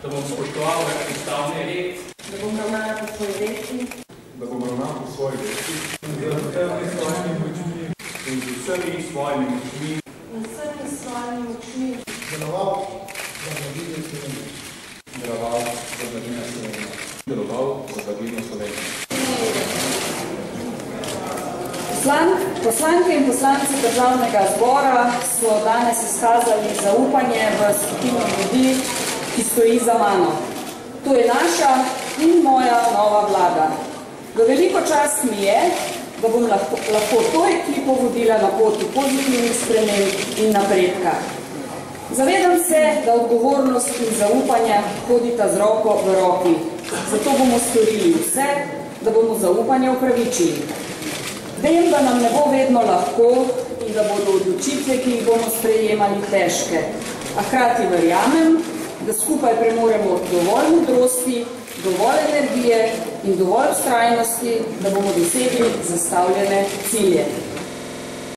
Da bom spoštoval ustavni red. Da bom ravnala po svoji vesti. Da bom ravnal po svoji vesti. In z vsemi svojimi močmi. In z vsemi svojimi močmi. In vsemi svojimi močmi. Deloval za blaginjo Slovenije. Deloval za blaginjo Slovenije. Deloval za blaginjo Slovenije. Poslanke in poslanci Državnega zbora so danes izkazali zaupanje v skupino ljudi, ki stoji za mano. To je naša in moja nova vlada. V veliko čast mi je, da bom lahko to ekipo vodila na poti pozitivnih sprememb in napredka. Zavedam se, da odgovornost in zaupanje hodita z roko v roki. Zato bomo storili vse, da bomo zaupanje upravičili. Vem, da nam ne bo vedno lahko in da bodo odločitve, ki jih bomo sprejemali, težke. A hkrati verjamem, da skupaj premoremo dovolj modrosti, dovolj energije in dovolj vztrajnosti, da bomo dosegli zastavljene cilje.